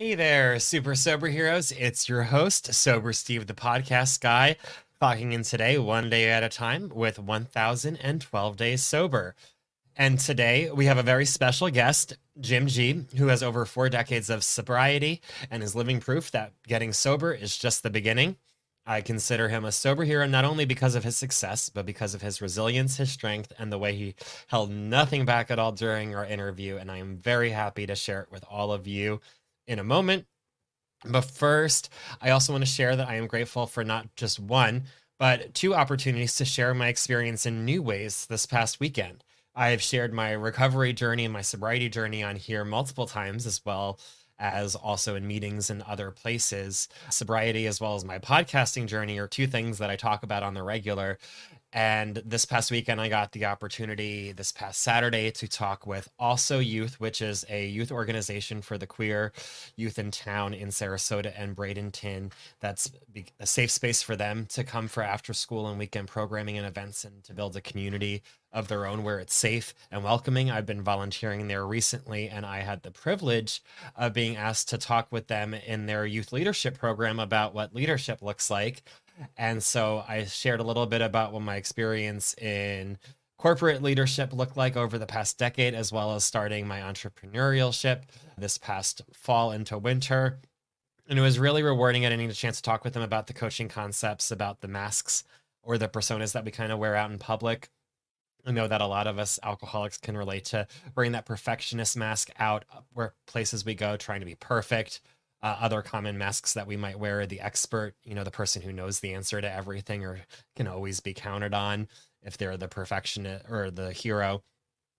Hey there, super sober heroes. It's your host, Sober Steve, the podcast guy, talking in today, one day at a time, with 1012 days sober. And today we have a very special guest, Jim G, who has over 4 decades of sobriety and is living proof that getting sober is just the beginning. I consider him a sober hero not only because of his success, but because of his resilience, his strength, and the way he held nothing back at all during our interview. And I am very happy to share it with all of you in a moment. But first, I also want to share that I am grateful for not just one, but two opportunities to share my experience in new ways this past weekend. I've shared my recovery journey and my sobriety journey on here multiple times, as well as also in meetings and other places. Sobriety, as well as my podcasting journey, are two things that I talk about on the regular. And this past weekend, I got the opportunity this past Saturday to talk with Also Youth, which is a youth organization for the queer youth in town in Sarasota and Bradenton. That's a safe space for them to come for after school and weekend programming and events and to build a community of their own where it's safe and welcoming. I've been volunteering there recently, and I had the privilege of being asked to talk with them in their youth leadership program about what leadership looks like. And so I shared a little bit about what my experience in corporate leadership looked like over the past decade, as well as starting my entrepreneurship this past fall into winter. And it was really rewarding getting a chance to talk with them about the coaching concepts, about the masks or the personas that we kind of wear out in public. I know that a lot of us alcoholics can relate to wearing that perfectionist mask out where places we go, trying to be perfect. Other common masks that we might wear are the expert, the person who knows the answer to everything or can always be counted on if they're the perfectionist or the hero.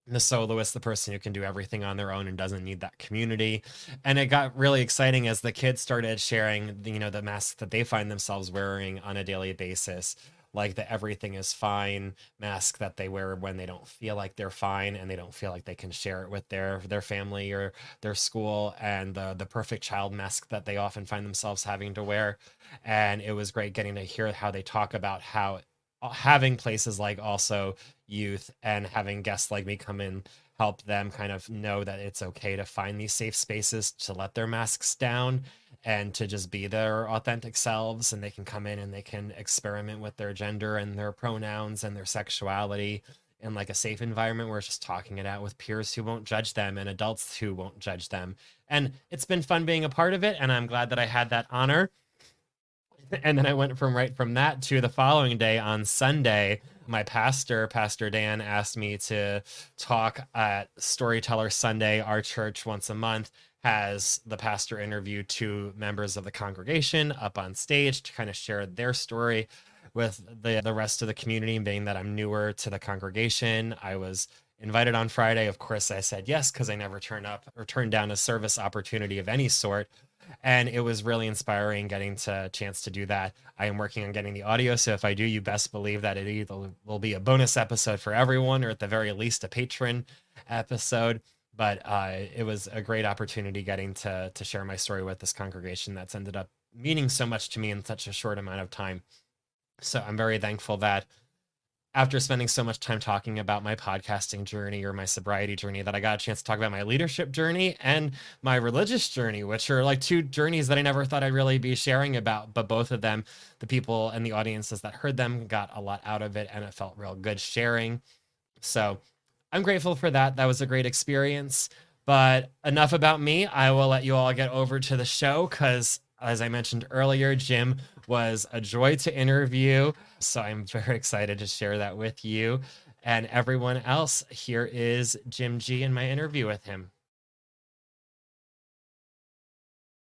The soloist, the person who can do everything on their own and doesn't need that community. And it got really exciting as the kids started sharing, the masks that they find themselves wearing on a daily basis, like the everything is fine mask that they wear when they don't feel like they're fine and they don't feel like they can share it with their family or their school, and the perfect child mask that they often find themselves having to wear. And it was great getting to hear how they talk about how having places like Also Youth and having guests like me come in help them kind of know that it's okay to find these safe spaces to let their masks down and to just be their authentic selves, and they can come in and they can experiment with their gender and their pronouns and their sexuality in like a safe environment where it's just talking it out with peers who won't judge them and adults who won't judge them. And it's been fun being a part of it, and I'm glad that I had that honor. And then I went from that to the following day on Sunday. My Pastor Dan, asked me to talk at Storyteller Sunday. Our church once a month has the pastor interview two members of the congregation up on stage to kind of share their story with the rest of the community. Being that I'm newer to the congregation, I was invited on Friday. Of course, I said yes because I never turn up or turn down a service opportunity of any sort, and it was really inspiring getting to chance to do that. I am working on getting the audio, so if I do, you best believe that it either will be a bonus episode for everyone or at the very least a patron episode. But it was a great opportunity getting to share my story with this congregation that's ended up meaning so much to me in such a short amount of time. So I'm very thankful that after spending so much time talking about my podcasting journey or my sobriety journey, that I got a chance to talk about my leadership journey and my religious journey, which are like two journeys that I never thought I'd really be sharing about. But both of them, the people and the audiences that heard them got a lot out of it, and it felt real good sharing. So I'm grateful for that. That was a great experience. But enough about me. I will let you all get over to the show because, as I mentioned earlier, Jim was a joy to interview. So I'm very excited to share that with you and everyone else. Here is Jim G and my interview with him.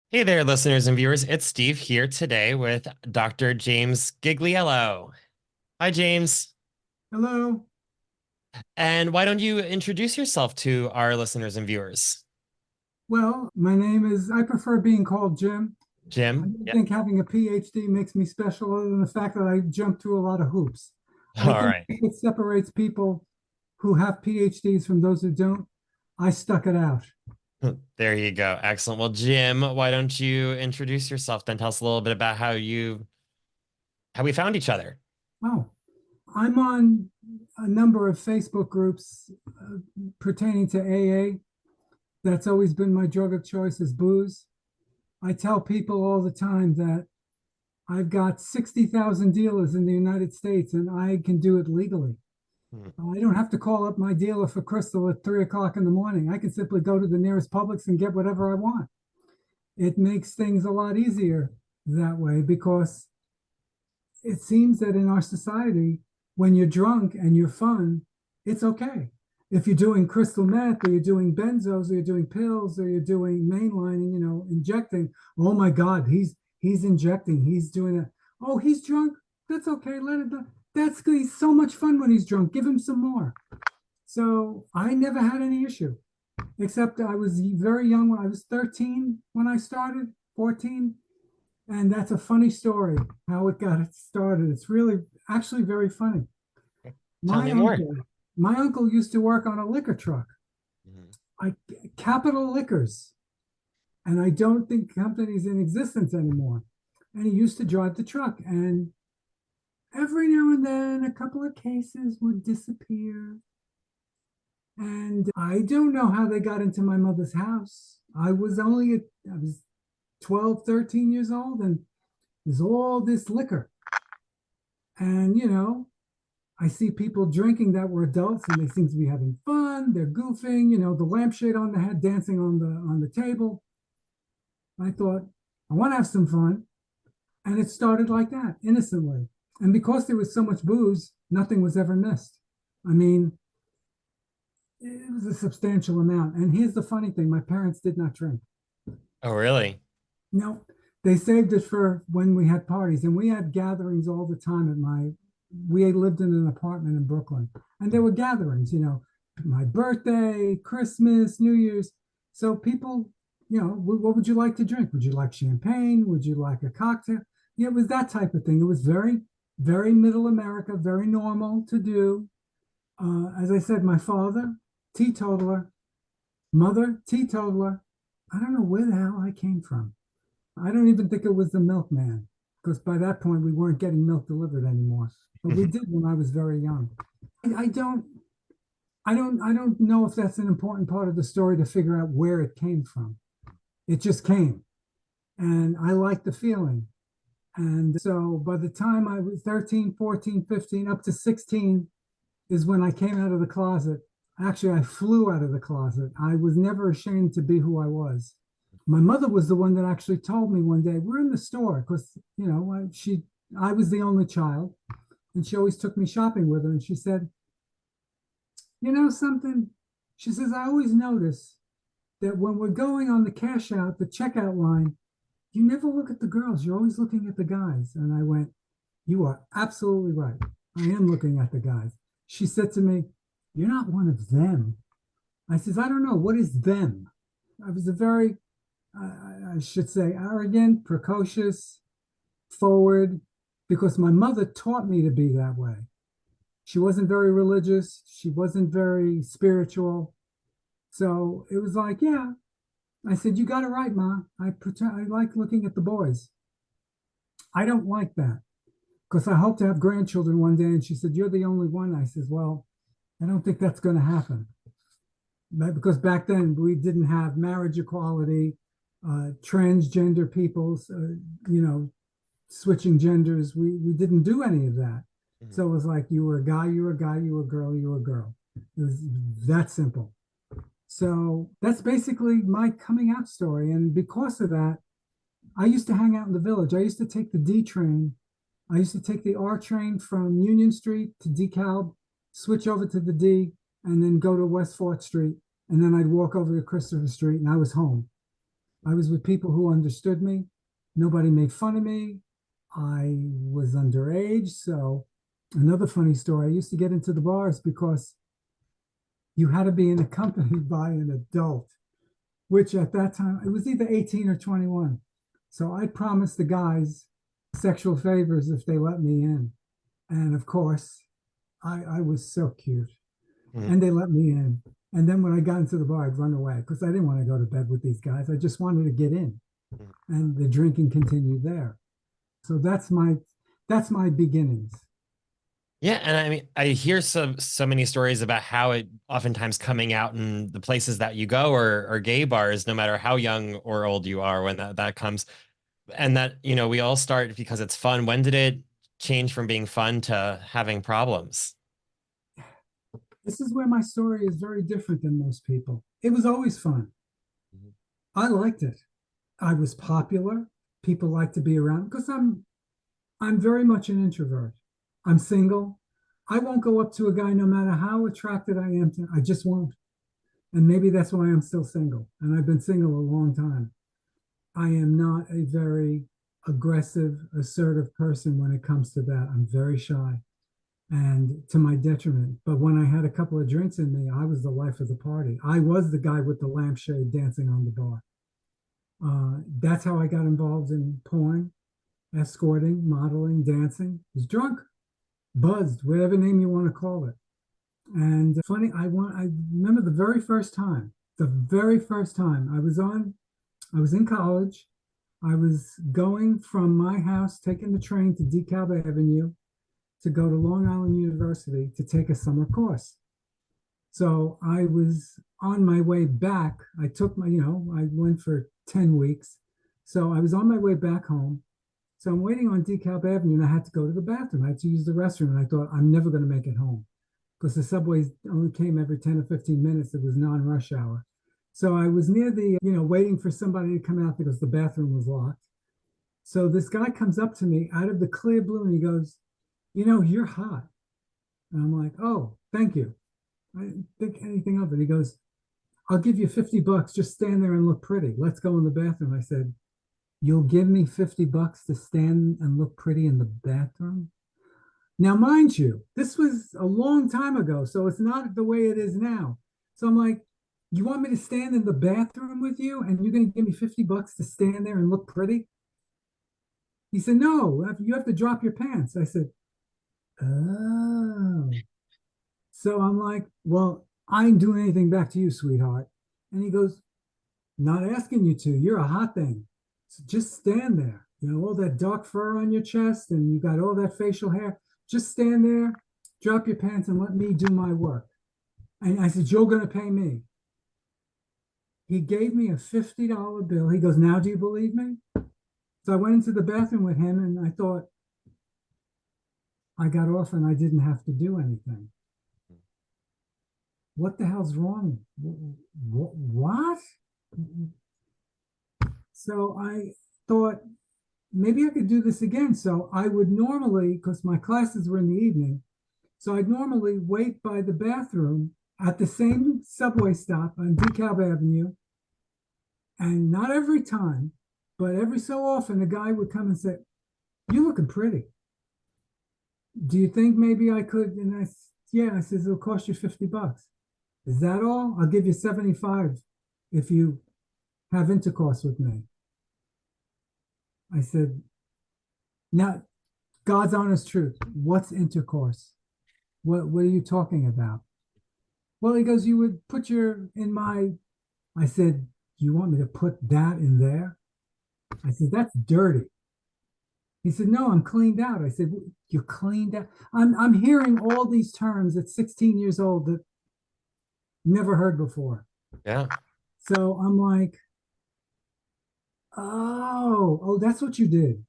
Hey there, listeners and viewers. It's Steve here today with Dr. James Gigliello. Hi, James. Hello. And why don't you introduce yourself to our listeners and viewers? Well, my name is, I prefer being called Jim. I Jim. don't Yep. think having a PhD makes me special other than the fact that I jump through a lot of hoops. I All think right. it separates people who have PhDs from those who don't. I stuck it out. There you go. Excellent. Well, Jim, why don't you introduce yourself then? Tell us a little bit about how we found each other. Oh, I'm on a number of Facebook groups pertaining to AA. That's always been my drug of choice is booze. I tell people all the time that I've got 60,000 dealers in the United States and I can do it legally. Mm. I don't have to call up my dealer for crystal at 3 o'clock in the morning. I can simply go to the nearest Publix and get whatever I want. It makes things a lot easier that way because it seems that in our society, when you're drunk and you're fun, it's okay. If you're doing crystal meth or you're doing benzos or you're doing pills or you're doing mainlining, injecting, oh my God, he's injecting, he's doing it. Oh, he's drunk. That's okay. Let it. That's good. He's so much fun when he's drunk. Give him some more. So I never had any issue, except I was very young when I was 13 when I started, 14. And that's a funny story, how it got started. It's really actually very funny. Tell My me more. uncle, my uncle used to work on a liquor truck, Mhm. like Capital Liquors. And I don't think the company's in existence anymore. And he used to drive the truck. And every now and then a couple of cases would disappear. And I don't know how they got into my mother's house. I was 12, 13 years old, and there's all this liquor. And, I see people drinking that were adults and they seem to be having fun. They're goofing, the lampshade on the head, dancing on the table. I thought, I want to have some fun. And it started like that, innocently. And because there was so much booze, nothing was ever missed. I mean, it was a substantial amount. And here's the funny thing, my parents did not drink. Oh, really? No, they saved it for when we had parties, and we had gatherings all the time we lived in an apartment in Brooklyn, and there were gatherings, my birthday, Christmas, New Year's. So people, what would you like to drink? Would you like champagne? Would you like a cocktail? Yeah, it was that type of thing. It was very, very middle America, very normal to do. As I said, my father, teetotaler, mother, teetotaler. I don't know where the hell I came from. I don't even think it was the milkman, because by that point we weren't getting milk delivered anymore. But we did when I was very young. I don't I don't know if that's an important part of the story to figure out where it came from. It just came. And I liked the feeling. And so by the time I was 13, 14, 15, up to 16 is when I came out of the closet. Actually, I flew out of the closet. I was never ashamed to be who I was. My mother was the one that actually told me one day, we're in the store, because, I was the only child, and she always took me shopping with her. And she said, you know something? She says, I always notice that when we're going on the cash out, the checkout line, you never look at the girls. You're always looking at the guys. And I went, you are absolutely right. I am looking at the guys. She said to me, you're not one of them. I says, I don't know. What is them? I was a very, I should say, arrogant, precocious, forward, because my mother taught me to be that way. She wasn't very religious. She wasn't very spiritual. So it was like, yeah. I said, you got it right, Ma. I like looking at the boys. I don't like that because I hope to have grandchildren one day. And she said, you're the only one. I said, well, I don't think that's going to happen. But because back then we didn't have marriage equality, transgender people's, switching genders. We didn't do any of that. Mm-hmm. So it was like, you were a guy, you were a guy, you were a girl, you were a girl. It was that simple. So that's basically my coming out story. And because of that, I used to hang out in the village. I used to take the D train. I used to take the R train from Union Street to DeKalb, switch over to the D, and then go to West 4th Street. And then I'd walk over to Christopher Street, and I was home. I was with people who understood me. Nobody made fun of me. I was underage. So another funny story, I used to get into the bars because you had to be accompanied by an adult, which at that time, it was either 18 or 21. So I promised the guys sexual favors if they let me in. And of course, I was so cute. Mm-hmm. And they let me in. And then when I got into the bar, I'd run away because I didn't want to go to bed with these guys. I just wanted to get in. Mm-hmm. And the drinking continued there. So that's my beginnings. Yeah, and I mean, I hear so many stories about how it oftentimes coming out in the places that you go or gay bars, no matter how young or old you are, when that comes, and that we all start because it's fun. When did it change from being fun to having problems? This is where my story is very different than most people. It was always fun. Mhm. I liked it. I was popular. People like to be around because I'm very much an introvert. I'm single. I won't go up to a guy no matter how attracted I am to. I just won't. And maybe that's why I'm still single. And I've been single a long time. I am not a very aggressive, assertive person when it comes to that. I'm very shy and to my detriment. But when I had a couple of drinks in me, I was the life of the party. I was the guy with the lampshade dancing on the bar. That's how I got involved in porn, escorting, modeling, dancing. Was drunk, buzzed, whatever name you want to call it. And funny, I remember the very first time I was in college. I was going from my house, taking the train to DeKalb Avenue to go to Long Island University to take a summer course. So I was on my way back. I took I went for 10 weeks. So I was on my way back home. So I'm waiting on DeKalb Avenue and I had to go to the bathroom. I had to use the restroom. And I thought, I'm never going to make it home because the subways only came every 10 or 15 minutes. It was non-rush hour. So I was near waiting for somebody to come out because the bathroom was locked. So this guy comes up to me out of the clear blue and he goes, you're hot. And I'm like, oh, thank you. I didn't think anything of it. He goes, I'll give you $50. Just stand there and look pretty. Let's go in the bathroom. I said, you'll give me $50 to stand and look pretty in the bathroom? Now, mind you, this was a long time ago, so it's not the way it is now. So I'm like, you want me to stand in the bathroom with you and you're going to give me $50 to stand there and look pretty? He said, no, you have to drop your pants. I said, oh. So I'm like, well, I ain't doing anything back to you, sweetheart. And he goes, not asking you to. You're a hot thing. So just stand there. All that dark fur on your chest and you got all that facial hair. Just stand there, drop your pants, and let me do my work. And I said, you're going to pay me. He gave me a $50 bill. He goes, now do you believe me? So I went into the bathroom with him and I thought, I got off and I didn't have to do anything. What the hell's wrong? What? So I thought maybe I could do this again. So I would normally, because my classes were in the evening, so I'd normally wait by the bathroom at the same subway stop on DeKalb Avenue. And not every time, but every so often, a guy would come and say, you're looking pretty. Do you think maybe I could? And yeah, I says, it'll cost you $50. Is that all? I'll give you 75 if you have intercourse with me. I said, now, God's honest truth. What's intercourse? What are you talking about? Well, he goes, you would put in my, I said, you want me to put that in there? I said, that's dirty. He said, no, I'm cleaned out. I said, you're cleaned out. I'm hearing all these terms at 16 years old that never heard before. Yeah. So I'm like, oh, that's what you did.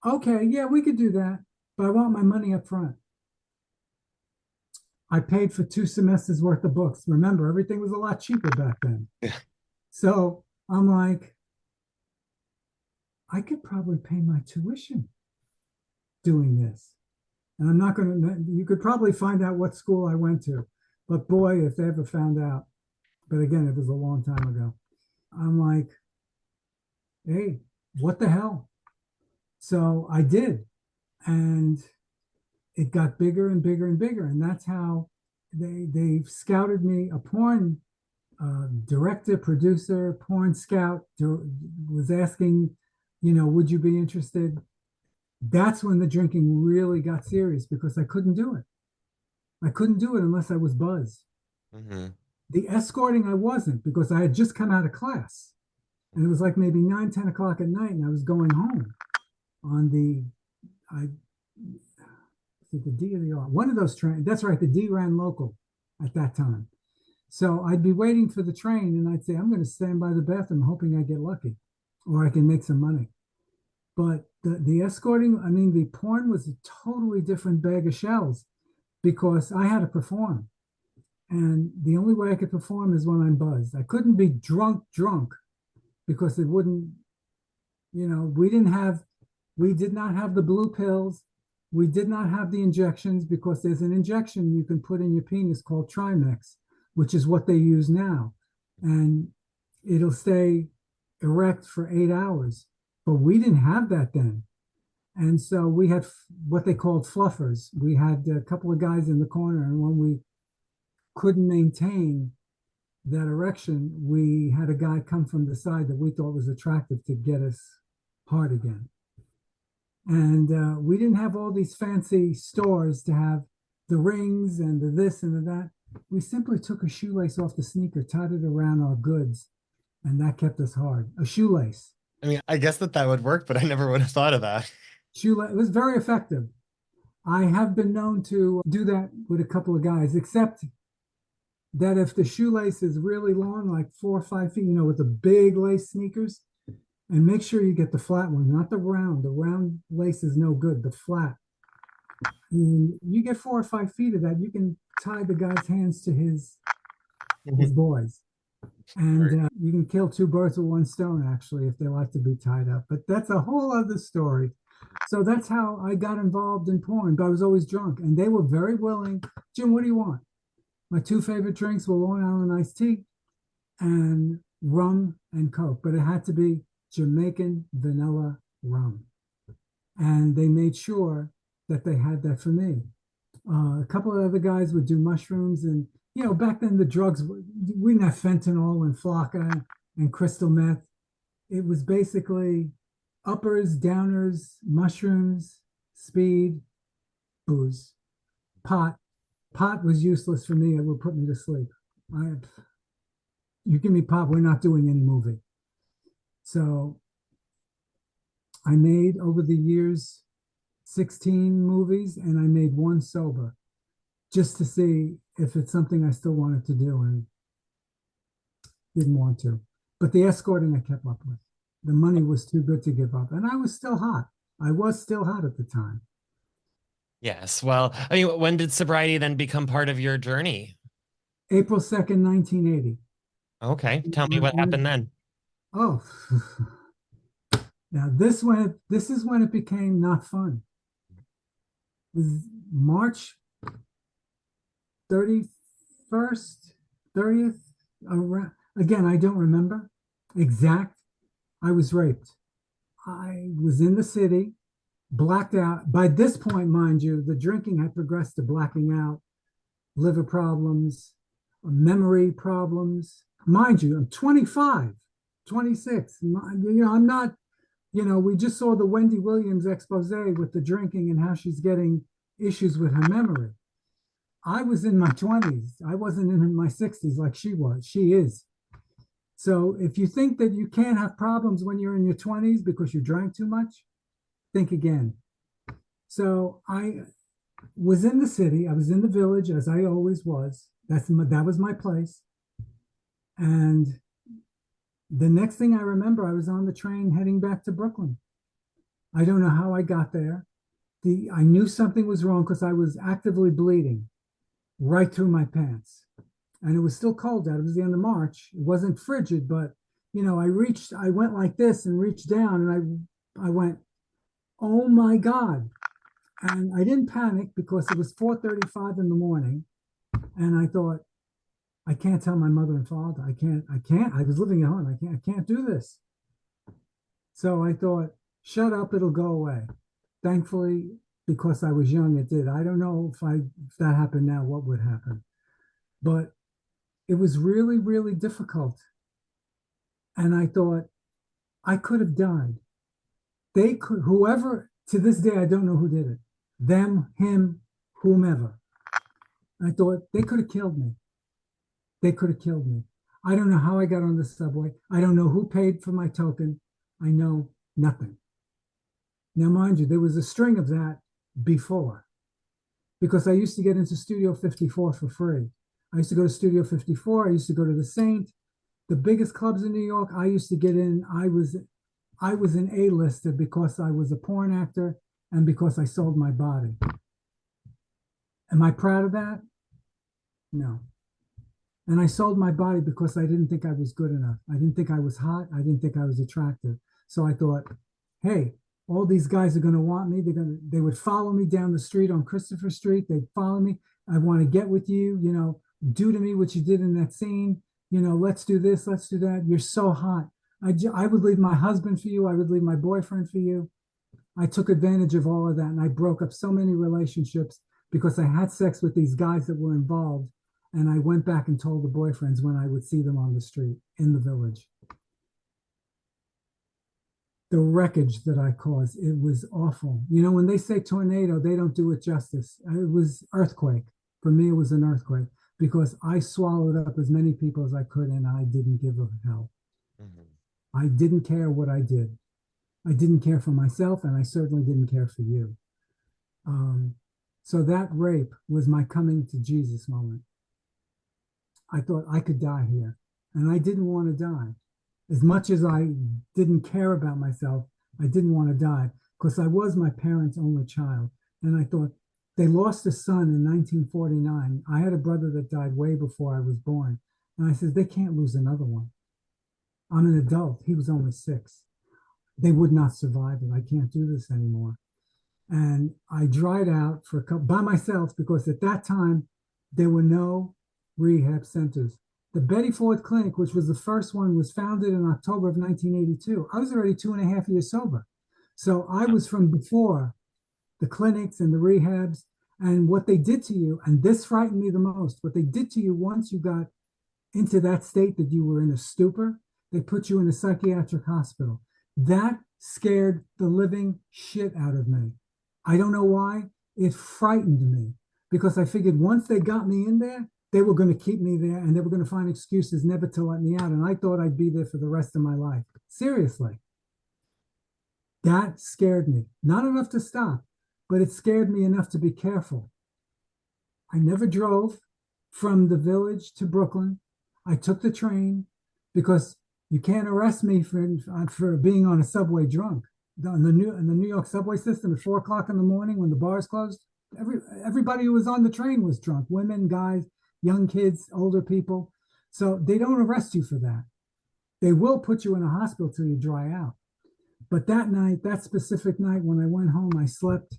Okay, yeah, we could do that, but I want my money up front. I paid for 2 semesters worth of books. Remember, everything was a lot cheaper back then. Yeah. So I'm like, I could probably pay my tuition doing this. And I'm not going to, you could probably find out what school I went to. But boy, if they ever found out, but again, it was a long time ago. I'm like, hey, what the hell? So I did. And it got bigger and bigger and bigger. And that's how they scouted me. A porn director, producer, porn scout was asking, would you be interested? That's when the drinking really got serious because I couldn't do it. I couldn't do it unless I was buzzed. Mm-hmm. The escorting, I wasn't because I had just come out of class. And it was like maybe 9, 10 o'clock at night, and I was going home on the it the D or the R? One of those trains. That's right. The D ran local at that time. So I'd be waiting for the train and I'd say, I'm going to stand by the bathroom hoping I get lucky or I can make some money. But the escorting, I mean, the porn was a totally different bag of shells because I had to perform. And the only way I could perform is when I'm buzzed. I couldn't be drunk because it wouldn't, we did not have the blue pills. We did not have the injections because there's an injection you can put in your penis called Trimex, which is what they use now. And it'll stay erect for 8 hours. But we didn't have that then. And so we had what they called fluffers. We had a couple of guys in the corner, and when we couldn't maintain that erection, we had a guy come from the side that we thought was attractive to get us hard again. And we didn't have all these fancy stores to have the rings and the this and the that. We simply took a shoelace off the sneaker, tied it around our goods, and that kept us hard. A shoelace. I mean, I guess that would work, but I never would have thought of that. Shoelace. It was very effective. I have been known to do that with a couple of guys, except that if the shoelace is really long, like 4 or 5 feet, with the big lace sneakers, and make sure you get the flat one, not the round. The round lace is no good, the flat. And you get 4 or 5 feet of that, you can tie the guy's hands to his boys. And you can kill 2 birds with 1 stone, actually, if they like to be tied up. But that's a whole other story. So that's how I got involved in porn, but I was always drunk. And they were very willing. Jim, what do you want? My 2 favorite drinks were Long Island iced tea and rum and Coke, but it had to be Jamaican vanilla rum. And they made sure that they had that for me. A couple of other guys would do mushrooms. And, back then the drugs, we didn't have fentanyl and Flocka and crystal meth. It was basically uppers, downers, mushrooms, speed, booze, pot. Pot was useless for me. It would put me to sleep. You give me pot, we're not doing any movie. So I made over the years 16 movies, and I made 1 sober just to see if it's something I still wanted to do, and didn't want to. But the escorting I kept up with. The money was too good to give up. And I was still hot. I was still hot at the time. Yes. Well, I mean, when did sobriety then become part of your journey? April 2nd, 1980. Okay. Tell me what happened then. Oh, now this is when it became not fun. It was March 31st, 30th. Again, I don't remember exact. I was raped. I was in the city, blacked out. By this point, mind you, the drinking had progressed to blacking out, liver problems, memory problems. Mind you, I'm 25, 26. I'm not, we just saw the Wendy Williams expose with the drinking and how she's getting issues with her memory. I was in my 20s. I wasn't in my 60s like she was. She is. So if you think that you can't have problems when you're in your 20s because you drank too much, think again. So I was in the city. I was in the village, as I always was. That was my place. And the next thing I remember, I was on the train heading back to Brooklyn. I don't know how I got there. I knew something was wrong because I was actively bleeding right through my pants. And it was still cold out. It was the end of March. It wasn't frigid, but I went like this and reached down, and I went, oh my God. And I didn't panic because it was 4:35 in the morning. And I thought, I can't tell my mother and father. I can't. I was living at home. I can't do this. So I thought, shut up, it'll go away. Thankfully, because I was young, it did. I don't know if that happened now, what would happen. But it was really, really difficult. And I thought, I could have died. They could, whoever, to this day, I don't know who did it. Them, him, whomever. I thought they could have killed me. They could have killed me. I don't know how I got on the subway. I don't know who paid for my token. I know nothing. Now, mind you, there was a string of that before. because I used to get into Studio 54 for free. I used to go to Studio 54. I used to go to the Saint, the biggest clubs in New York. I used to get in. I was an A-lister because I was a porn actor and because I sold my body. Am I proud of that? No. And I sold my body because I didn't think I was good enough. I didn't think I was hot. I didn't think I was attractive. So I thought, hey, all these guys are going to want me. They would follow me down the street on Christopher Street. They'd follow me. I want to get with you, do to me what you did in that scene. Let's do this, let's do that. You're so hot. I would leave my husband for you. I would leave my boyfriend for you. I took advantage of all of that, and I broke up so many relationships because I had sex with these guys that were involved. And I went back and told the boyfriends when I would see them on the street in the village. The wreckage that I caused, it was awful. When they say tornado, they don't do it justice. It was earthquake. For me, it was an earthquake because I swallowed up as many people as I could and I didn't give a hell. Mm-hmm. I didn't care what I did. I didn't care for myself and I certainly didn't care for you. So that rape was my coming to Jesus moment. I thought I could die here, and I didn't want to die. As much as I didn't care about myself, I didn't want to die because I was my parents' only child. And I thought they lost a son in 1949. I had a brother that died way before I was born. And I said, they can't lose another one. I'm an adult. He was only 6. They would not survive it. I can't do this anymore. And I dried out by myself because at that time, there were no rehab centers. The Betty Ford Clinic, which was the first one, was founded in October of 1982. I was already 2.5 years sober. So I was from before the clinics and the rehabs and what they did to you. And this frightened me the most. What they did to you once you got into that state that you were in a stupor, they put you in a psychiatric hospital. That scared the living shit out of me. I don't know why. It frightened me because I figured once they got me in there, they were going to keep me there and they were going to find excuses never to let me out. And I thought I'd be there for the rest of my life. Seriously. That scared me. Not enough to stop, but it scared me enough to be careful. I never drove from the village to Brooklyn. I took the train because you can't arrest me for being on a subway drunk. In the New York subway system at 4 o'clock in the morning when the bars closed, everybody who was on the train was drunk. Women, guys, young kids, older people. So they don't arrest you for that. They will put you in a hospital till you dry out. But that night, that specific night when I went home, I slept.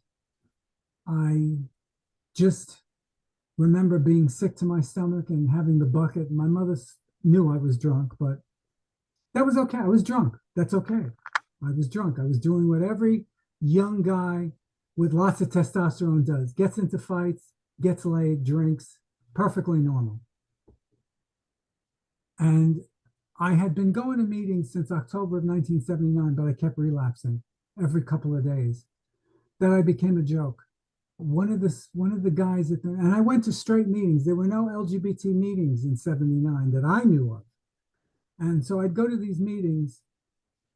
I just remember being sick to my stomach and having the bucket. My mother knew I was drunk, but that was okay. I was drunk. That's okay. I was drunk. I was doing what every young guy with lots of testosterone does. Gets into fights, gets laid, drinks. Perfectly normal. And I had been going to meetings since October of 1979, but I kept relapsing every couple of days. Then I became a joke. One of the guys and I went to straight meetings. There were no LGBT meetings in 79 that I knew of. And so I'd go to these meetings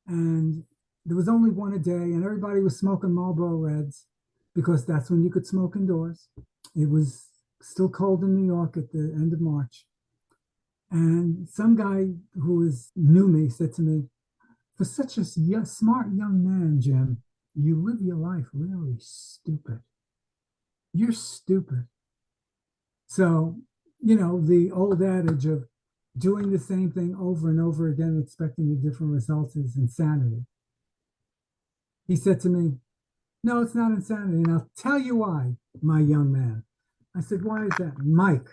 and there was only one a day and everybody was smoking Marlboro Reds because that's when you could smoke indoors. It was still cold in New York at the end of March. And some guy knew me said to me, for such a smart young man, Jim, you live your life really stupid. You're stupid. So, the old adage of doing the same thing over and over again, expecting a different result is insanity. He said to me, no, it's not insanity. And I'll tell you why, my young man. I said, why is that? Mike.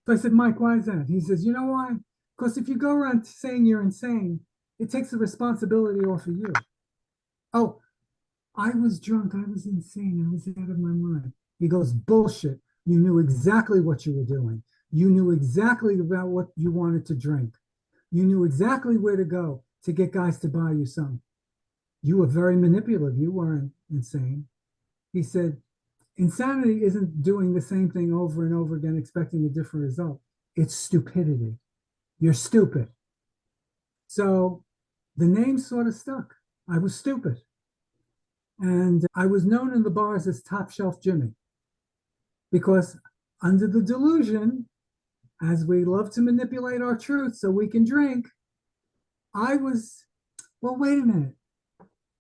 So I said, Mike, why is that? He says, you know why? Because if you go around saying you're insane, it takes the responsibility off of you. Oh, I was drunk. I was insane. I was out of my mind. He goes, bullshit. You knew exactly what you were doing. You knew exactly about what you wanted to drink. You knew exactly where to go to get guys to buy you something. You were very manipulative. You weren't insane. He said, insanity isn't doing the same thing over and over again, expecting a different result. It's stupidity. You're stupid. So the name sort of stuck. I was stupid. And I was known in the bars as Top Shelf Jimmy because under the delusion, as we love to manipulate our truth so we can drink, I was, well, wait a minute.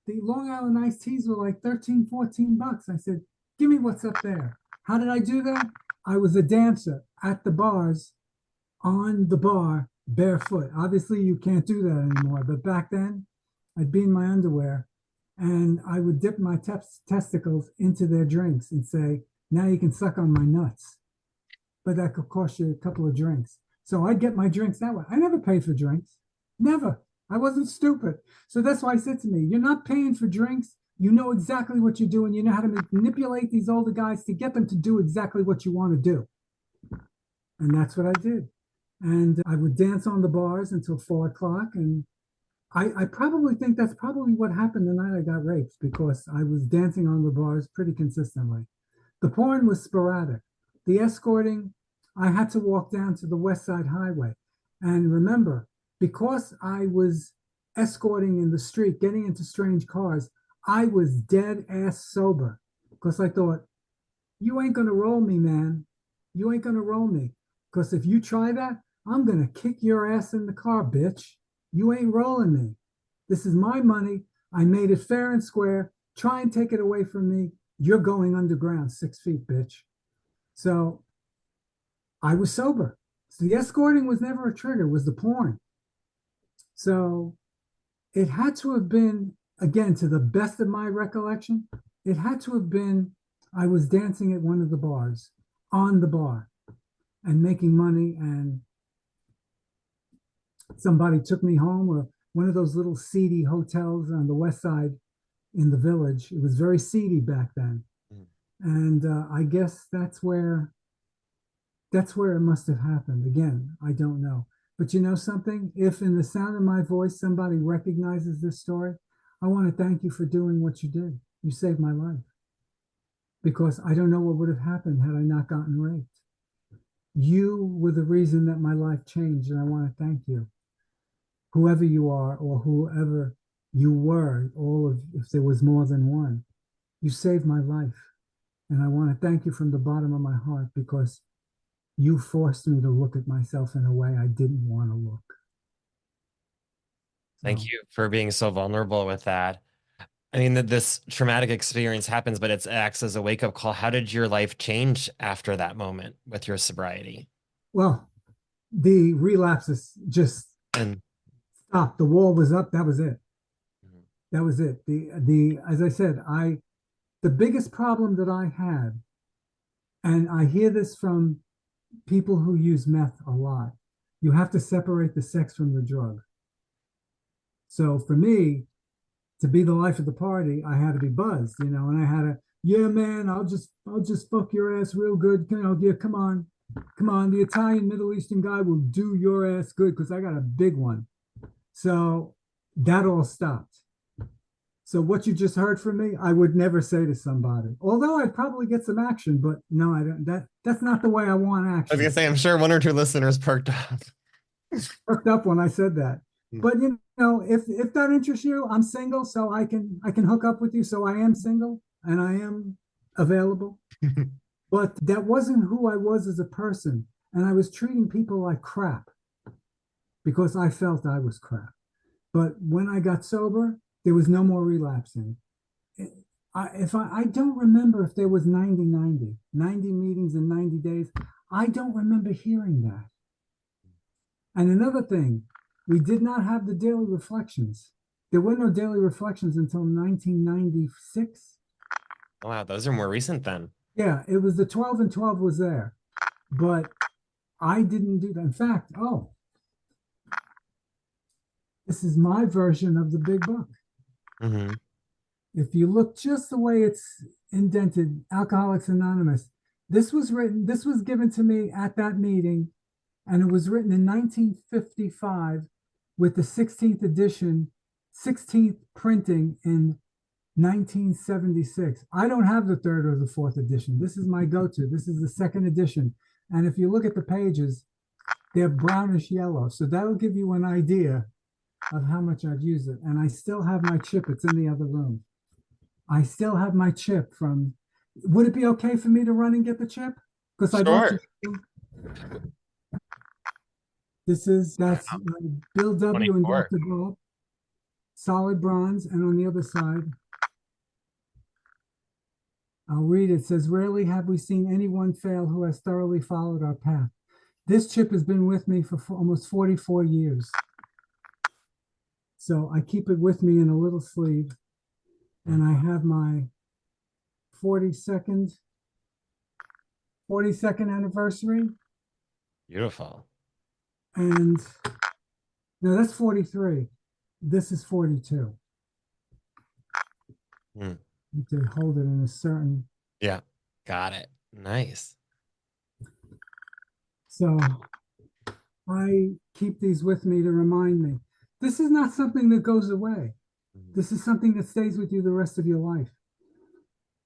The Long Island iced teas were like 13, $14. I said, give me what's up there. How did I do that? I was a dancer at the bars, on the bar, barefoot. Obviously, you can't do that anymore. But back then, I'd be in my underwear and I would dip my testicles into their drinks and say, now you can suck on my nuts. But that could cost you a couple of drinks. So I'd get my drinks that way. I never paid for drinks. Never. I wasn't stupid. So that's why I said to me, you're not paying for drinks. You know exactly what you're doing. You know how to manipulate these older guys to get them to do exactly what you want to do. And that's what I did. And I would dance on the bars until 4 o'clock. And I probably think that's probably what happened the night I got raped because I was dancing on the bars pretty consistently. The porn was sporadic. The escorting, I had to walk down to the West Side Highway. And remember, because I was escorting in the street, getting into strange cars, I was dead ass sober because I thought, you ain't going to roll me, man. You ain't going to roll me. Because if you try that, I'm going to kick your ass in the car, bitch. You ain't rolling me. This is my money. I made it fair and square. Try and take it away from me. You're going underground 6 feet, bitch. So I was sober. So the escorting was never a trigger, it was the porn. So it had to have been, again, to the best of my recollection, it had to have been I was dancing at one of the bars, on the bar, and making money, and somebody took me home, or one of those little seedy hotels on the west side in the village. It was very seedy back then. Mm. And I guess that's where it must have happened. Again, I don't know. But you know something? If in the sound of my voice somebody recognizes this story, I want to thank you for doing what you did. You saved my life. Because I don't know what would have happened had I not gotten raped. You were the reason that my life changed, and I want to thank you. Whoever you are or whoever you were, if there was more than one, you saved my life. And I want to thank you from the bottom of my heart because you forced me to look at myself in a way I didn't want to look. Thank you for being so vulnerable with that. I mean, that this traumatic experience happens, but it acts as a wake-up call. How did your life change after that moment with your sobriety? Well, the relapses just stopped. The wall was up. That was it. That was it. As I said, the biggest problem that I had, and I hear this from people who use meth a lot, you have to separate the sex from the drug. So for me, to be the life of the party, I had to be buzzed, and I had to, yeah, man, I'll just fuck your ass real good. Yeah, come on. The Italian Middle Eastern guy will do your ass good because I got a big one. So that all stopped. So what you just heard from me, I would never say to somebody. Although I'd probably get some action, but no, I don't. That's not the way I want action. I was gonna say, I'm sure one or two listeners perked up. Perked up when I said that. But if that interests you, I'm single, so I can hook up with you. So I am single and I am available. But that wasn't who I was as a person. And I was treating people like crap because I felt I was crap. But when I got sober, there was no more relapsing. I don't remember if there was 90 meetings in 90 days. I don't remember hearing that. And another thing, we did not have the daily reflections. There were no daily reflections until 1996. Wow, those are more recent then. Yeah, it was the 12 and 12 was there, but I didn't do that. In fact, this is my version of the big book. Mm-hmm. If you look just the way it's indented, Alcoholics Anonymous, this was given to me at that meeting, and it was written in 1955 with the 16th edition, 16th printing in 1976. I don't have the third or the fourth edition. This is my go-to. This is the second edition. And if you look at the pages, they're brownish yellow. So that'll give you an idea of how much I've used it. And I still have my chip. It's in the other room. I still have my chip from. Would it be okay for me to run and get the chip? Because I'd love to. Sure. That's Bill W. and 24. Dr. Bob, solid bronze, and on the other side, I'll read it. It says, "Rarely have we seen anyone fail who has thoroughly followed our path. This chip has been with me for almost 44 years. So I keep it with me in a little sleeve, and I have my 42nd 42nd anniversary, Beautiful. and no, that's 43. This is 42. Mm. You can hold it in a certain. Yeah. Got it. Nice. So I keep these with me to remind me. This is not something that goes away. This is something that stays with you the rest of your life.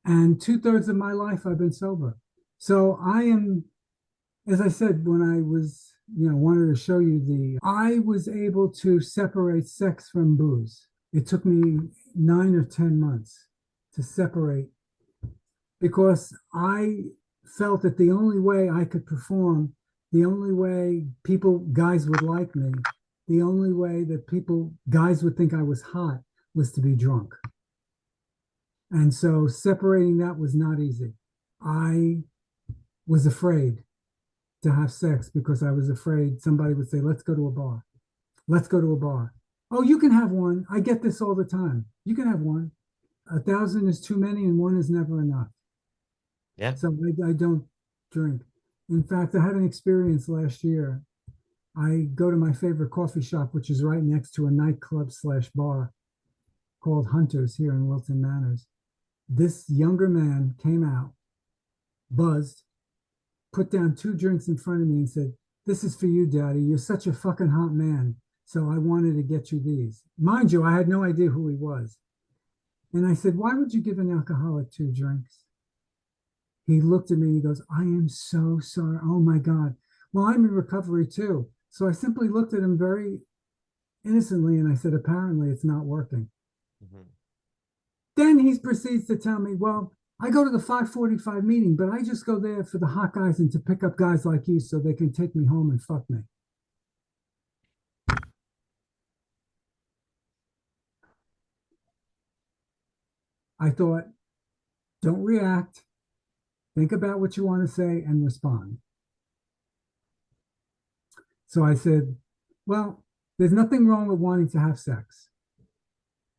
And 2/3 of my life I've been sober. So I am, as I said, when I was, wanted to show you I was able to separate sex from booze. It took me 9 or 10 months to separate because I felt that the only way I could perform, the only way guys would like me, the only way that guys would think I was hot was to be drunk. And so separating that was not easy. I was afraid to have sex because I was afraid somebody would say, let's go to a bar. Let's go to a bar. Oh, you can have one. I get this all the time. You can have one. 1,000 is too many and one is never enough. Yeah. So I don't drink. In fact, I had an experience last year. I go to my favorite coffee shop, which is right next to a nightclub / bar called Hunter's here in Wilton Manors. This younger man came out, buzzed, put down 2 drinks in front of me and said, "This is for you, Daddy. You're such a fucking hot man. So I wanted to get you these." Mind you, I had no idea who he was. And I said, "Why would you give an alcoholic 2 drinks?" He looked at me and he goes, "I am so sorry. Oh my God. Well, I'm in recovery too." So I simply looked at him very innocently and I said, "Apparently it's not working." Mm-hmm. Then he proceeds to tell me, "Well, I go to the 5:45 meeting, but I just go there for the hot guys and to pick up guys like you so they can take me home and fuck me." I thought, don't react. Think about what you want to say and respond. So I said, "Well, there's nothing wrong with wanting to have sex.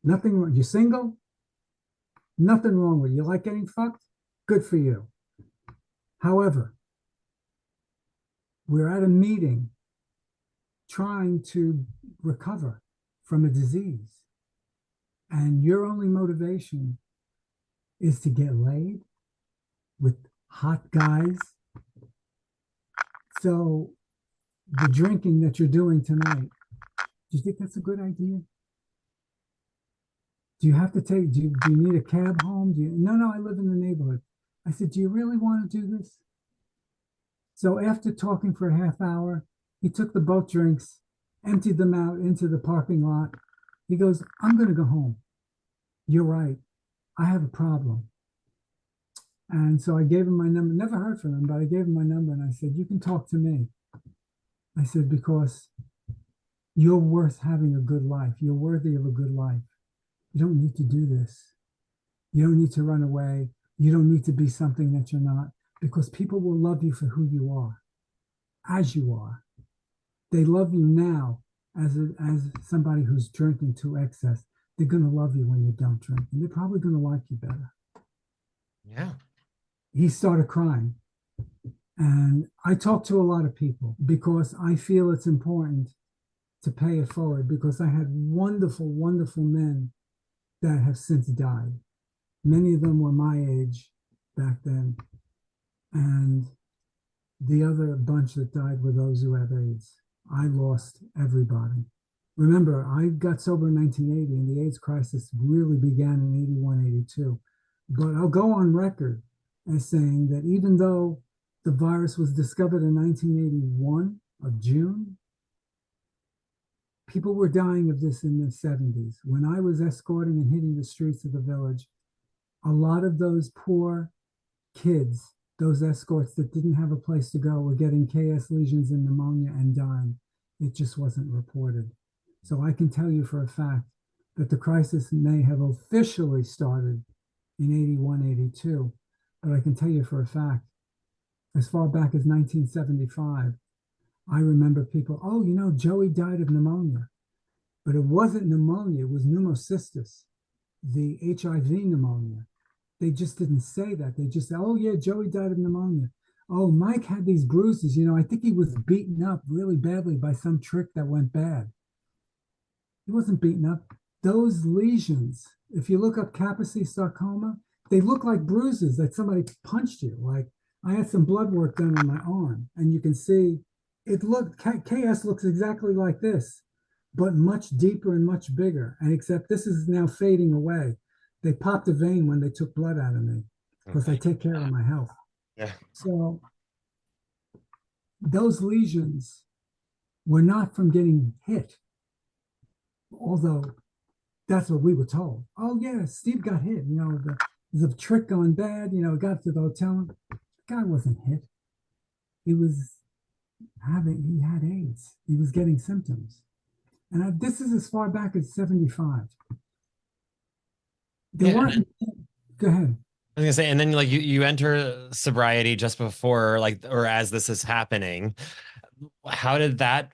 Nothing wrong. You're single? Nothing wrong with it. You like getting fucked? Good for you. However, we're at a meeting trying to recover from a disease, and your only motivation is to get laid with hot guys. So the drinking that you're doing tonight, do you think that's a good idea? Do you have to take, do you need a cab home? No, I live in the neighborhood." I said, "Do you really want to do this?" So after talking for a half hour, he took the both drinks, emptied them out into the parking lot. He goes, "I'm going to go home. You're right. I have a problem." And so I gave him my number, never heard from him, but I gave him my number and I said, "You can talk to me." I said, "Because you're worth having a good life. You're worthy of a good life. You don't need to do this. You don't need to run away. You don't need to be something that you're not, because people will love you for who you are, as you are. They love you now as somebody who's drinking to excess. They're going to love you when you don't drink, and they're probably going to like you better." Yeah. He started crying. And I talk to a lot of people because I feel it's important to pay it forward, because I had wonderful, wonderful men that have since died. Many of them were my age back then. And the other bunch that died were those who had AIDS. I lost everybody. Remember, I got sober in 1980 and the AIDS crisis really began in 81, 82. But I'll go on record as saying that even though the virus was discovered in 1981 of June, people were dying of this in the 70s. When I was escorting and hitting the streets of the village, A lot of those poor kids, those escorts that didn't have a place to go, were getting KS lesions and pneumonia and dying. It just wasn't reported. So I can tell you for a fact that the crisis may have officially started in 81, 82, but I can tell you for a fact, as far back as 1975, I remember people, oh, Joey died of pneumonia, but it wasn't pneumonia, it was pneumocystis, the HIV pneumonia. They just didn't say that. They just said, oh, yeah, Joey died of pneumonia. Oh, Mike had these bruises. I think he was beaten up really badly by some trick that went bad. He wasn't beaten up. Those lesions, if you look up Kaposi sarcoma, they look like bruises that somebody punched you. Like I had some blood work done on my arm, and you can see KS looks exactly like this, but much deeper and much bigger. And except this is now fading away. They popped a vein when they took blood out of me because I take care of my health. Yeah. So those lesions were not from getting hit, although that's what we were told. Oh, yeah, Steve got hit. The trick going bad, got to the hotel. The guy wasn't hit. He had AIDS. He was getting symptoms. And this is as far back as 75. There weren't. Go ahead. I was gonna say, and then like you enter sobriety just before or as this is happening. How did that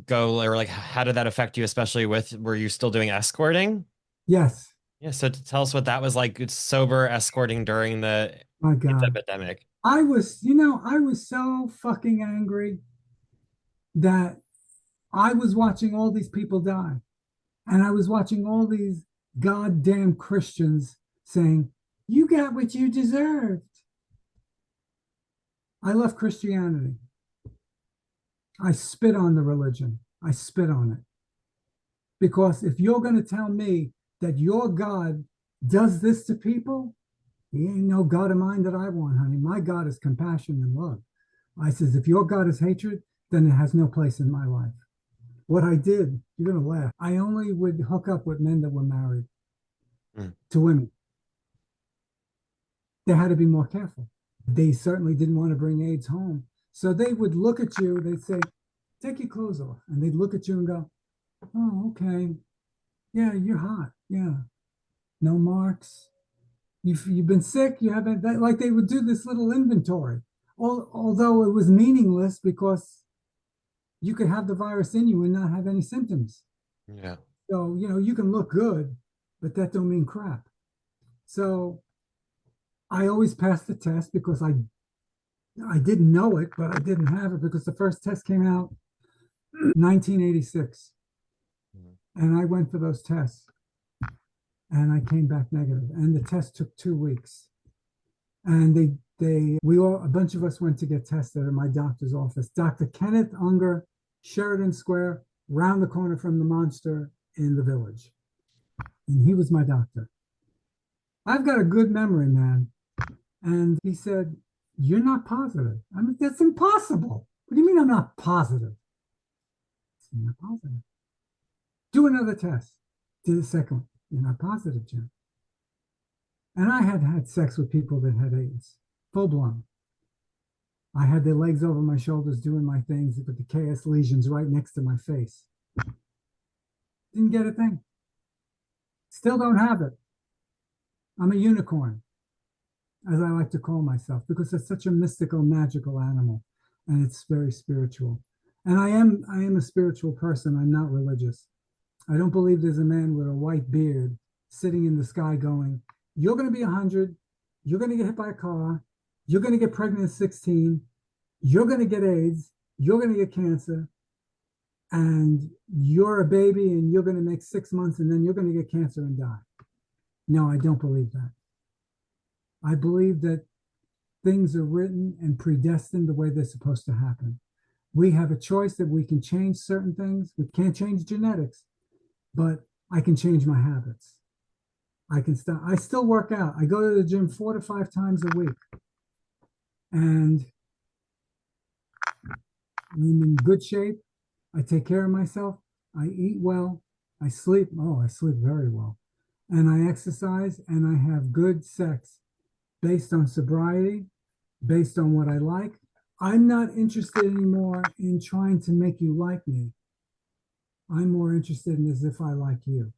go, or like how did that affect you, especially were you still doing escorting? Yes. Yeah, so tell us what that was like, sober escorting during the My AIDS God. epidemic. I was so fucking angry that I was watching all these people die. And I was watching all these goddamn Christians saying, you got what you deserved. I left Christianity. I spit on the religion. I spit on it. Because if you're going to tell me that your God does this to people, he ain't no God of mine that I want, honey. My God is compassion and love. I says, if your God is hatred, then it has no place in my life. What I did, you're going to laugh. I only would hook up with men that were married to women. They had to be more careful. They certainly didn't want to bring AIDS home. So they would look at you, they'd say, take your clothes off. And they'd look at you and go, oh, okay. Yeah, you're hot. Yeah. No marks. You've been sick. You haven't, like they would do this little inventory. Although it was meaningless because you could have the virus in you and not have any symptoms. Yeah. So, you can look good, but that don't mean crap. So I always passed the test because I didn't know it, but I didn't have it because the first test came out 1986. And I went for those tests and I came back negative. And the test took 2 weeks. And a bunch of us went to get tested at my doctor's office. Dr. Kenneth Unger, Sheridan Square, round the corner from the Monster in the Village. And he was my doctor. I've got a good memory, man. And he said, you're not positive. I mean, that's impossible. What do you mean I'm not positive? I'm not positive. Do another test. Do the second one. You're not positive, Jim. And I had had sex with people that had AIDS, full blown. I had their legs over my shoulders doing my things with the KS lesions right next to my face. Didn't get a thing. Still don't have it. I'm a unicorn, as I like to call myself, because it's such a mystical, magical animal, and it's very spiritual. And I am a spiritual person. I'm not religious. I don't believe there's a man with a white beard sitting in the sky going, you're going to be 100, you're going to get hit by a car, you're going to get pregnant at 16, you're going to get AIDS, you're going to get cancer, and you're a baby and you're going to make 6 months and then you're going to get cancer and die. No, I don't believe that. I believe that things are written and predestined the way they're supposed to happen. We have a choice that we can change certain things. We can't change genetics, but I can change my habits. I can stop. I still work out. I go to the gym 4 to 5 times a week. And I'm in good shape. I take care of myself. I eat well. I sleep. Oh, I sleep very well. and I exercise and I have good sex based on sobriety, based on what I like. I'm not interested anymore in trying to make you like me. I'm more interested in as if I like you.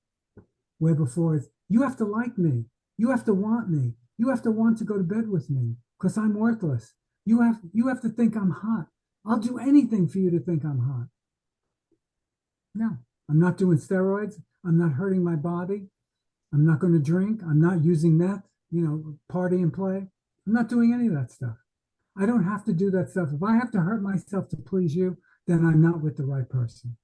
Where before it's, you have to like me. You have to want me. You have to want to go to bed with me because I'm worthless. You have to think I'm hot. I'll do anything for you to think I'm hot. No, I'm not doing steroids. I'm not hurting my body. I'm not going to drink. I'm not using meth, party and play. I'm not doing any of that stuff. I don't have to do that stuff. If I have to hurt myself to please you, then I'm not with the right person.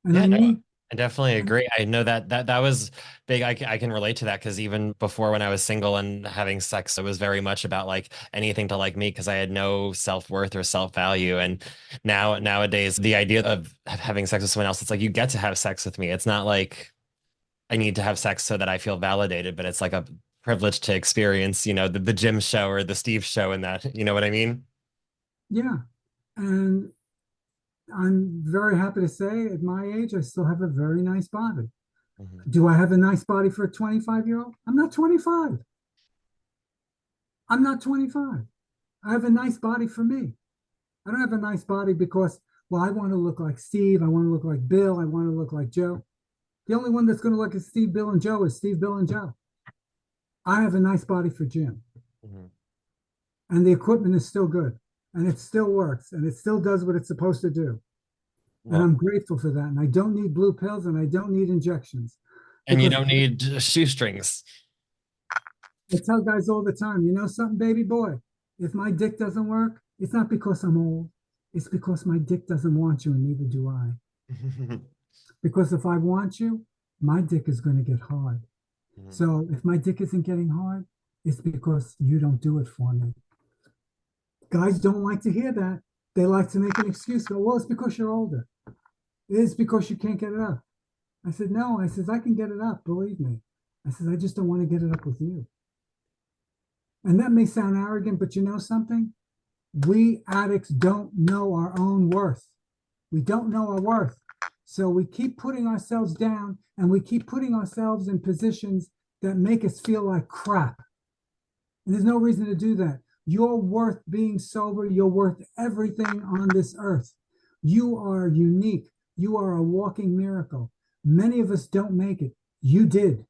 And Yeah, I no, need, I definitely agree. I know that was big. I can relate to that because even before when I was single and having sex, it was very much about like anything to like me because I had no self-worth or self-value. And nowadays, the idea of having sex with someone else, it's like you get to have sex with me. It's not like I need to have sex so that I feel validated, but it's like a privilege to experience, the Jim show or the Steve show and that, you know what I mean? yeah. And I'm very happy to say at my age, I still have a very nice body. Mhm. Do I have a nice body for a 25-year-old? I'm not 25. I'm not 25. I have a nice body for me. I don't have a nice body because, well, I want to look like Steve. I want to look like Bill. I want to look like Joe. The only one that's going to look like Steve, Bill, and Joe is Steve, Bill, and Joe. I have a nice body for Jim. Mhm. And the equipment is still good. And it still works. And it still does what it's supposed to do. And Well, I'm grateful for that. And I don't need blue pills and I don't need injections and you because don't need shoestrings. I tell guys all the time, you know something, baby boy? If my dick doesn't work, it's not because I'm old. It's because my dick doesn't want you, and neither do I. Because if I want you, my dick is going to get hard. Mhm. So if my dick isn't getting hard, it's because you don't do it for me. Guys don't like to hear that. They like to make an excuse. Go, well, it's because you're older. It's because you can't get it up. I said, no. I says, I can get it up. Believe me. I said, I just don't want to get it up with you. And that may sound arrogant, but you know something? We addicts don't know our own worth. We don't know our worth. So we keep putting ourselves down and we keep putting ourselves in positions that make us feel like crap. And there's no reason to do that. You're worth being sober. You're worth everything on this earth. You are unique. You are a walking miracle. Many of us don't make it. You did.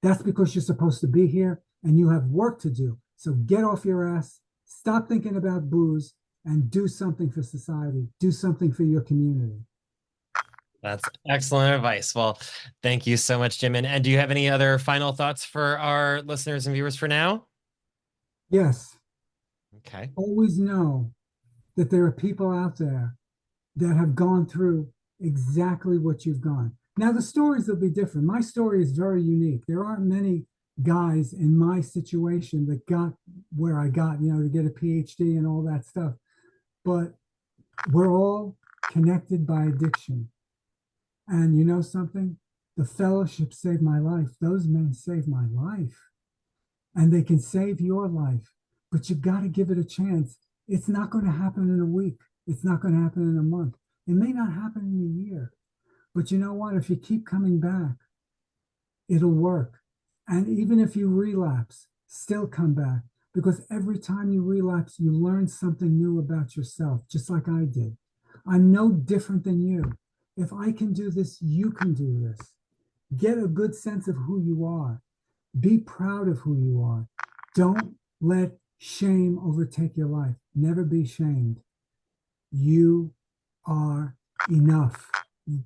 That's because you're supposed to be here and you have work to do. So get off your ass, stop thinking about booze, and do something for society. Do something for your community. That's excellent advice. Well, thank you so much, Jim. And do you have any other final thoughts for our listeners and viewers for now? Yes, Okay. always know that there are people out there that have gone through exactly what you've gone. Now, the stories will be different. My story is very unique. There aren't many guys in my situation that got where I got, to get a PhD and all that stuff. But we're all connected by addiction. And you know something? The fellowship saved my life. Those men saved my life. And they can save your life. But you got to give it a chance. It's not going to happen in a week. It's not going to happen in a month. It may not happen in a year. But you know what? If you keep coming back, it'll work. And even if you relapse, still come back. Because every time you relapse, you learn something new about yourself, just like I did. I'm no different than you. If I can do this, you can do this. Get a good sense of who you are. Be proud of who you are. Don't let shame overtake your life. Never be shamed. You are enough.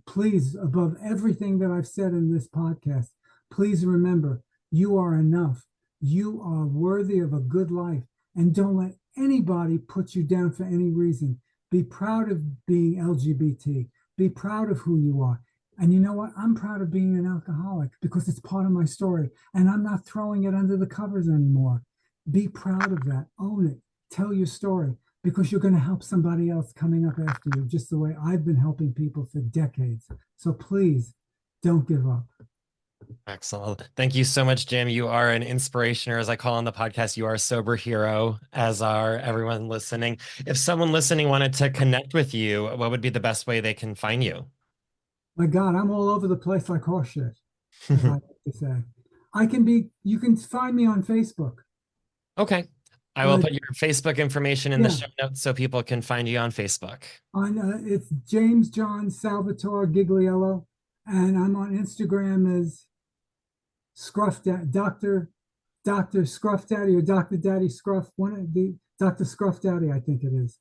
Please, above everything that I've said in this podcast, please remember you are enough. You are worthy of a good life. And don't let anybody put you down for any reason. Be proud of being LGBT. Be proud of who you are. And you know what? I'm proud of being an alcoholic because it's part of my story. And I'm not throwing it under the covers anymore. Be proud of that. Own it. Tell your story because you're going to help somebody else coming up after you, just the way I've been helping people for decades. So please don't give up. Excellent. Thank you so much, Jim. You are an inspiration, or as I call on the podcast, you are a sober hero, as are everyone listening. If someone listening wanted to connect with you, what would be the best way they can find you? My God, I'm all over the place like horseshit. as I like to say. You can find me on Facebook, Okay. I will but put your Facebook information in the yeah, show notes so people can find you on Facebook. it's James John Salvatore Gigliello, and I'm on Instagram as Scruff Doctor Scruff Daddy or Doctor Daddy Scruff, one of the Doctor Scruff Daddy, I think it is.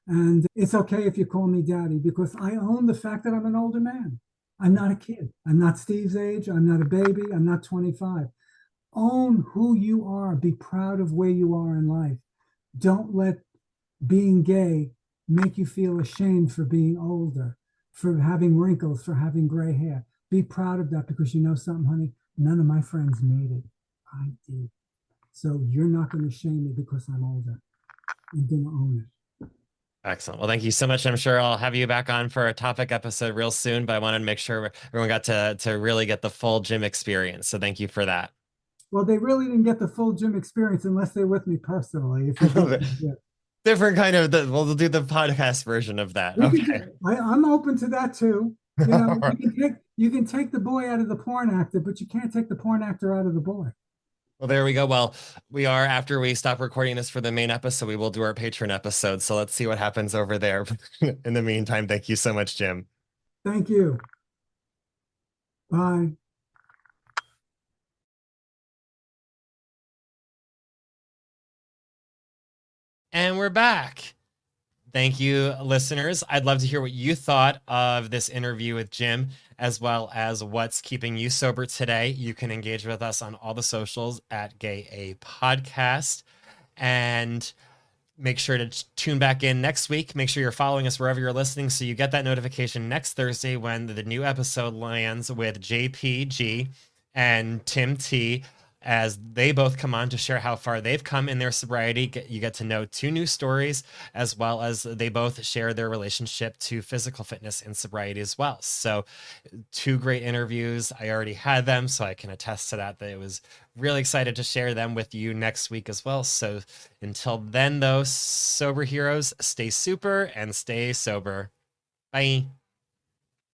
And it's okay if you call me daddy because I own the fact that I'm an older man. I'm not a kid. I'm not Steve's age. I'm not a baby. I'm not 25. Own who you are. Be proud of where you are in life. Don't let being gay make you feel ashamed for being older, for having wrinkles, for having gray hair. Be proud of that because you know something, honey? None of my friends made it. I did. So you're not going to shame me because I'm older. I'm going to own it. Excellent. Well, thank you so much. I'm sure I'll have you back on for a topic episode real soon, but I wanted to make sure everyone got to really get the full gym experience. So thank you for that. Well, they really didn't get the full gym experience unless they're with me personally. If you're going to do it. Different kind of we'll do the podcast version of that. We Okay. can, I'm open to that too. You know, you can take the boy out of the porn actor, but you can't take the porn actor out of the boy. Well, there we go. Well, we are after we stop recording this for the main episode, we will do our patron episode. So let's see what happens over there. In the meantime, thank you so much, Jim. Thank you. Bye. And we're back. Thank you, listeners. I'd love to hear what you thought of this interview with Jim, as well as what's keeping you sober today. You can engage with us on all the socials at Gay A Podcast. And make sure to tune back in next week. Make sure you're following us wherever you're listening so you get that notification next Thursday when the new episode lands with JPG and Tim T, as they both come on to share how far they've come in their sobriety. You get to know two new stories, as well as they both share their relationship to physical fitness and sobriety as well. So two great interviews. I already had them, so I can attest to that it was really excited to share them with you next week as well. So until then, though, sober heroes, stay super and stay sober. Bye.